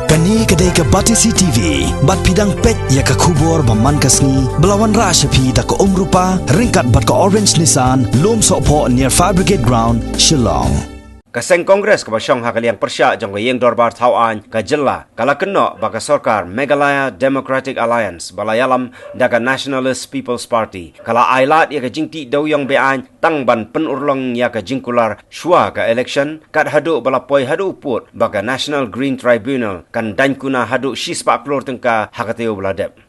Kani kadai ka Batisi TV, bat pidang pet ya ka kubor baman kasni, belawan ra shapi da ka rupa, ringkat bat ka orange Nissan, lom sokpo near Fire Brigade Ground, Shillong. Kaseng Kongres ka basyong hakaliang persya jong kayeng dorbar tauan ka jilla kala keno baka sorkar Meghalaya Democratic Alliance balayalam daga Nationalist People's Party kala ailat ya ka jingti dawyong bean tangban penurlong ya ka jingkular shua ka election kat hadu balapoi hadu uput baka National Green Tribunal kan dankuna hadu shispa klor tengka hakateo beladep.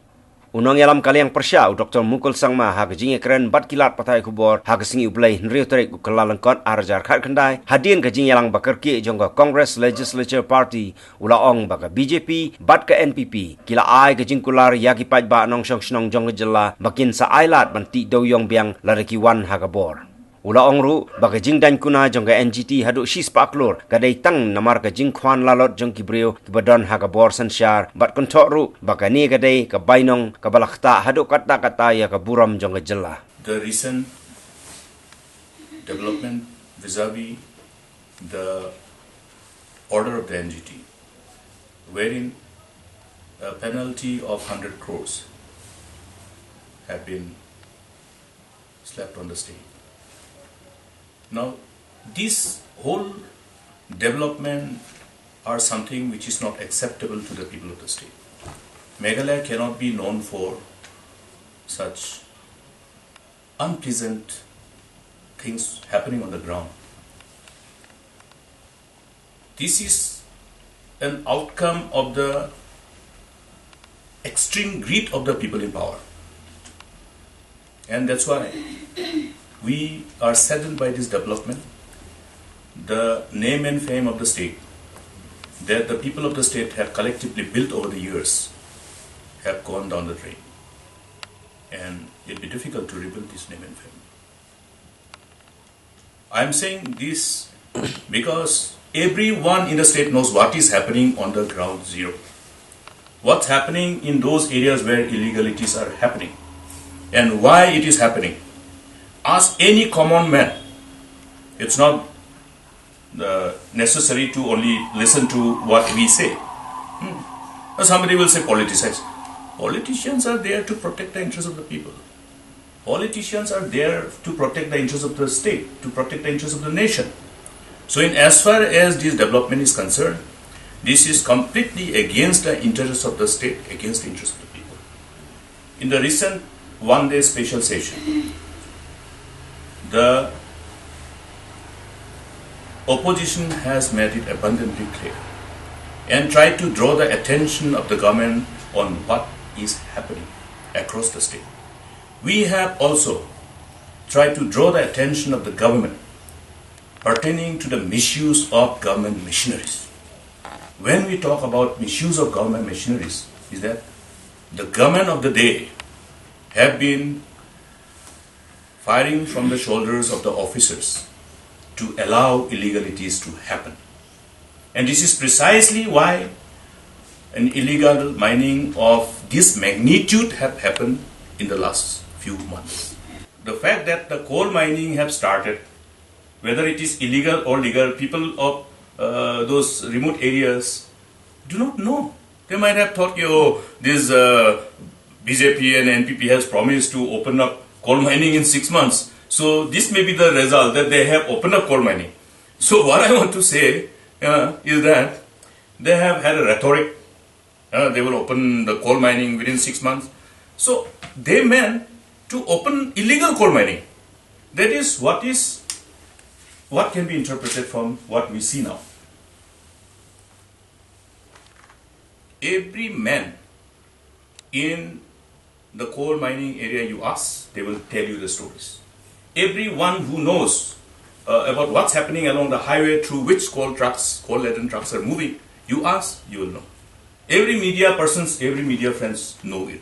Unang yalam kaliang persya Dr. Mukul Sangma hak jingi keren bat kilat patai kubor hak singi ublai nriu terik kelalengkot arjar khat kendai hadien ka jing yalang bakerki jongga Congress Legislature Party ulaong baka BJP bat ka NPP kila ai ka jingkular yaki paj ba nong syong snong jong jela bakin sa ailat banti doyong biang larikiwan hakabor. Ulaong ru baka jing dan kuna jongga NGT hadu shispa klor kadai tang namar ka jing khwan lalot jong kibreo kibadon hakabor sansyar bat kontok ru baka ni kadai ka bainong ka balakta hadu kata-kata ya ka buram jongga jela. The recent development vis-a-vis the order of the NGT wherein a penalty of 100 crores have been slapped on the state. Now, this whole development are something which is not acceptable to the people of the state. Meghalaya cannot be known for such unpleasant things happening on the ground. This is an outcome of the extreme greed of the people in power. And that's why we are saddened by this development. The name and fame of the state that the people of the state have collectively built over the years have gone down the drain. And it will be difficult to rebuild this name and fame. I am saying this because everyone in the state knows what is happening on the ground zero. What's happening in those areas where illegalities are happening and why it is happening. Ask any common man. It's not necessary to only listen to what we say. Somebody will say politicians. Politicians are there to protect the interests of the people. Politicians are there to protect the interests of the state, to protect the interests of the nation. So in as far as this development is concerned, this is completely against the interests of the state, against the interests of the people. In the recent one-day special session, the opposition has made it abundantly clear and tried to draw the attention of the government on what is happening across the state. We have also tried to draw the attention of the government pertaining to the misuse of government machineries. When we talk about misuse of government machineries, is that the government of the day have been firing from the shoulders of the officers to allow illegalities to happen. And this is precisely why an illegal mining of this magnitude have happened in the last few months. The fact that the coal mining have started, whether it is illegal or legal, people of those remote areas do not know. They might have thought, this BJP and NPP has promised to open up coal mining in 6 months. So this may be the result that they have opened up coal mining. So what I want to say is that they have had a rhetoric. They will open the coal mining within 6 months. So they meant to open illegal coal mining. That is what can be interpreted from what we see now. Every man in the coal mining area you ask, they will tell you the stories. Everyone who knows about what's happening along the highway through which coal-laden trucks are moving, you ask, you will know. Every media persons, every media friends know it.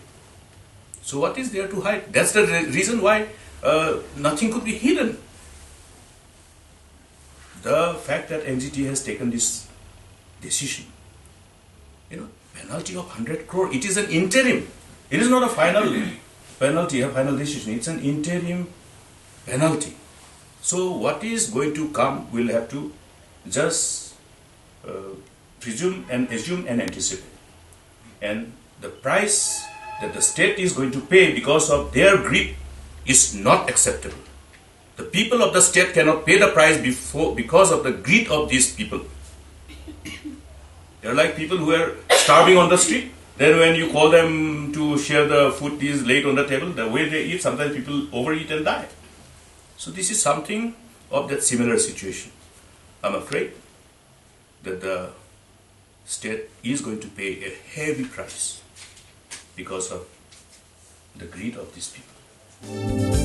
So what is there to hide? That's the reason why nothing could be hidden. The fact that NGT has taken this decision, penalty of 100 crore, it is an interim. It is not a final penalty, a final decision. It's an interim penalty. So what is going to come, we'll have to just presume and assume and anticipate. And the price that the state is going to pay because of their greed is not acceptable. The people of the state cannot pay the price because of the greed of these people. They're like people who are starving on the street. Then when you call them to share the food is laid on the table, the way they eat, sometimes people overeat and die. So this is something of that similar situation. I'm afraid that the state is going to pay a heavy price because of the greed of these people.